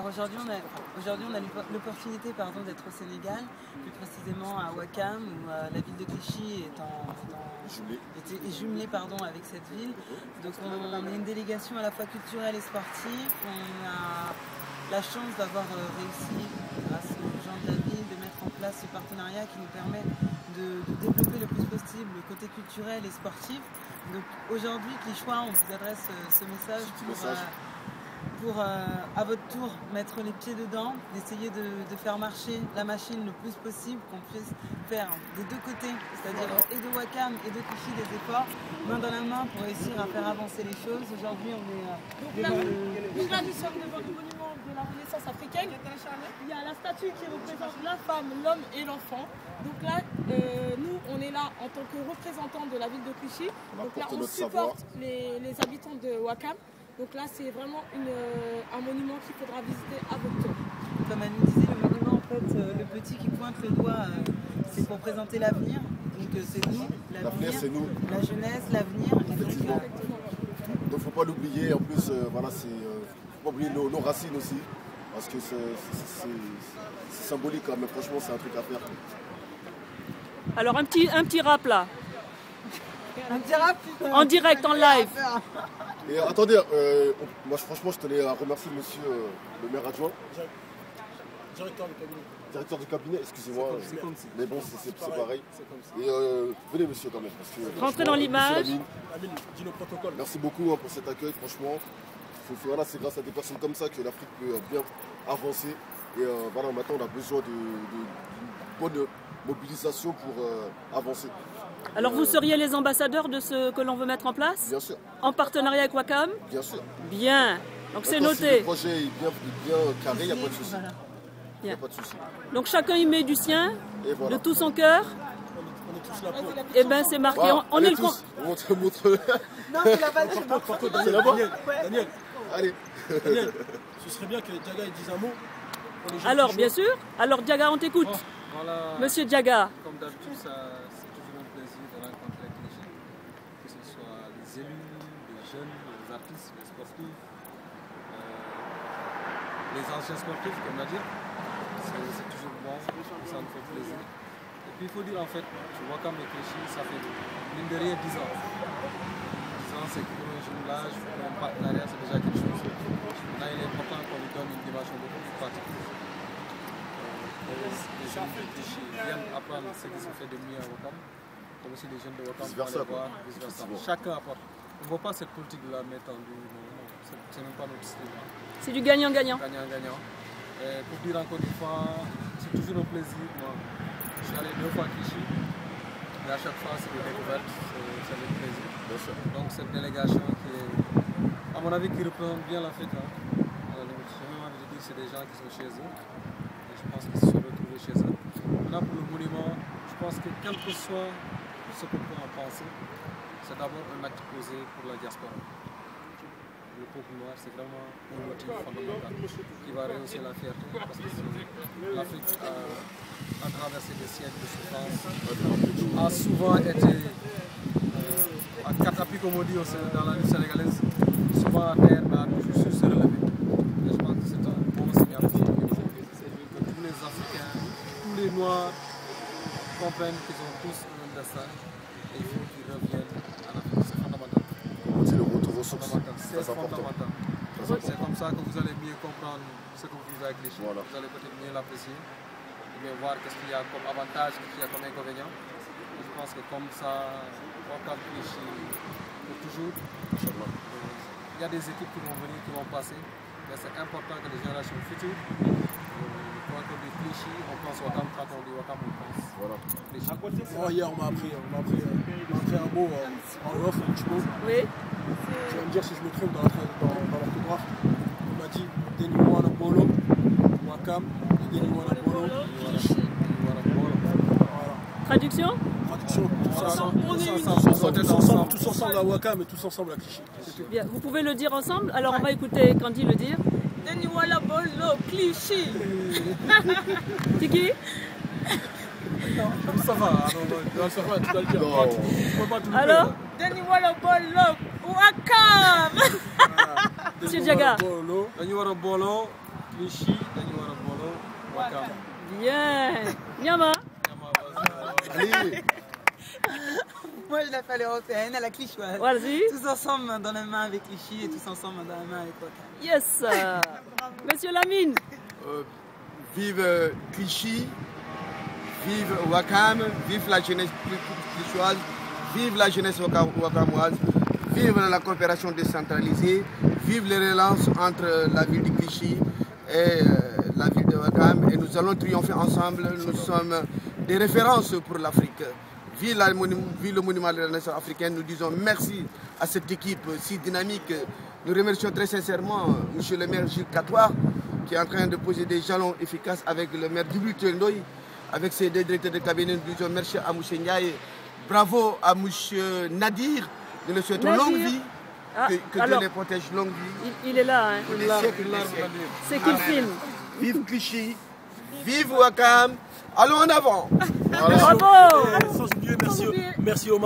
aujourd'hui on a l'opportunité d'être au Sénégal, plus précisément à Ouakam, où la ville de Clichy est jumelée avec cette ville. Donc on est une délégation à la fois culturelle et sportive. On a la chance d'avoir réussi, grâce aux gens de la ville, de mettre en place ce partenariat qui nous permet de développer le plus possible le côté culturel et sportif. Donc aujourd'hui, Clichy, on vous adresse ce message pour à votre tour mettre les pieds dedans, d'essayer de faire marcher la machine le plus possible, qu'on puisse faire des deux côtés, c'est-à-dire et de Ouakam et de Clichy des efforts, main dans la main pour réussir à faire avancer les choses. Aujourd'hui, on est... nous sommes devant le monument de la Renaissance africaine. Il y a la statue qui représente la femme, l'homme et l'enfant. Donc là, nous, on est là en tant que représentants de la ville de Clichy. Donc là, on supporte les habitants de Ouakam. Donc là, c'est vraiment un monument qu'il faudra visiter à votre tour. Comme elle nous disait, le monument, le petit qui pointe le doigt, c'est pour présenter l'avenir. Donc c'est nous, l'avenir, c'est nous. La jeunesse, l'avenir. Effectivement. Donc il ne faut pas l'oublier. En plus, voilà, c'est faut pas oublier nos racines aussi. Parce que c'est symbolique, mais franchement, c'est un truc à faire. Alors un petit rap là. Un petit rap en direct, en live. Et attendez, moi franchement je tenais à remercier monsieur le maire adjoint. Directeur du cabinet, excusez-moi. Mais bon, c'est pareil. Et venez monsieur quand même. Rentrez dans l'image. Merci beaucoup pour cet accueil, franchement. Voilà, c'est grâce à des personnes comme ça que l'Afrique peut bien avancer. Et voilà, maintenant on a besoin d'une bonne mobilisation pour avancer. Alors vous seriez les ambassadeurs de ce que l'on veut mettre en place? Bien sûr. En partenariat avec Ouakam? Bien sûr. Bien. Donc c'est noté. Si le projet est bien carré, il n'y a pas de souci. Il n'y a pas de souci. Donc chacun y met du sien, voilà, de tout son cœur. On est tous là pour. Et bien c'est marqué. Voilà, on est le tous. Montre. Non, c'est la balle. C'est là-bas. Daniel. Allez. Daniel, ce serait bien que Diaga dise un mot. Alors bien sûr. Alors Diaga, on t'écoute. Voilà. Monsieur Diaga. Comme d'habitude, c'est toujours un plaisir de rencontrer Clichy, que ce soit les élus, les jeunes, les artistes, les sportifs, les anciens sportifs, comme on a dit. C'est toujours bon, ça nous fait plaisir. Et puis il faut dire en fait, tu vois comme les Clichy, ça fait mine de rien 10 ans. 10 ans, c'est pour un jumelage, pour un partenariat, c'est déjà quelque chose. Là, il est important qu'on lui donne une dimension beaucoup plus pratique. Les gens de Clichy viennent apprendre ce qui se fait de mieux à Ouakam, comme aussi les jeunes de Ouakam vont aller voir, vice-versa. Chacun apporte. On ne voit pas cette politique de la mettre en deux, c'est même pas notre style. C'est du gagnant-gagnant. Gagnant-gagnant. Pour dire encore une fois, c'est toujours un plaisir. Moi, je suis allé 2 fois à Clichy, et à chaque fois c'est des découvertes, c'est un plaisir. Donc cette délégation qui est, à mon avis, qui représente bien l'Afrique. J'ai même envie de dire que c'est des gens qui sont chez eux. Je pense qu'ils se sont retrouvés chez eux. Maintenant pour le monument, je pense que quel que soit ce qu'on peut en penser, c'est d'abord un acte posé pour la diaspora. Le peuple noir, c'est vraiment un motif fondamental qui va rehausser la fierté. Parce que l'Afrique a traversé des siècles de souffrance, a souvent été à quatre appuis, comme on dit dans la lutte sénégalaise, souvent à terre, mais a toujours su se relever. Et je pense que c'est un bon signal pour que tous les Africains, tous les Noirs comprennent qu'ils ont tous un destin et il faut qu'ils reviennent à l'Afrique. C'est fondamental. C'est le retour aux sources. C'est fondamental. C'est comme ça que vous allez mieux comprendre ce que vous vivez avec Clichy. Voilà. Vous allez peut-être mieux l'apprécier et bien voir qu'est-ce qu'il y a comme avantage, qu'est-ce qu'il y a comme inconvénient. Et je pense que comme ça, Ouakam Clichy pour toujours. Il y a des équipes qui vont venir, qui vont passer. Mais c'est important que les générations futures, quand on dit Clichy, on pense Ouakam, quand on dit Ouakam, on pense. Voilà. Hier, on m'a appris un mot en off, un petit mot. Oui. Tu vas me dire si je me trompe dans l'orthographe. On m'a dit Deniwana Bolo, Ouakam, Deniwana Bolo, Clichy. Traduction? Tous ensemble à Ouakam et tous ensemble à Clichy. Bien, vous pouvez le dire ensemble? Alors on va écouter Candy le dire. Deniwana Bolo, Clichy. Tiki? Ça va, ça va, tu dois le dire. Alors? Deniwana Bolo, Ouakam. Monsieur Diaga. Deniwana Bolo, Clichy, Daniwara Bolo, Wakam. Bien. Nyama. Allez. Moi, je l'appelle européenne, à la clichoise. Vas-y. Tous ensemble main dans la main avec Clichy et tous ensemble main dans la main avec Wakam. Yes. Monsieur Lamine. Vive Clichy, vive Wakam, vive la jeunesse clichoise, vive la jeunesse wakamoise, vive la coopération décentralisée, vive les relances entre la ville de Clichy et la ville de Wakam. Et nous allons triompher ensemble. Nous sommes des références pour l'Afrique. Vive le monument de la nation africaine. Nous disons merci à cette équipe si dynamique. Nous remercions très sincèrement M. le maire Gilles Catois, qui est en train de poser des jalons efficaces avec le maire Djibril Ndoye, avec ses deux directeurs de cabinet. Nous disons merci à M. Ndiaye. Bravo à M. Nadir. Nous le souhaitons longue vie. Que Dieu les protège, longue vie. Il est là. Hein. C'est qu'il filme. Vive Clichy, vive Wakam. Allons en avant. Bravo. Merci Omar.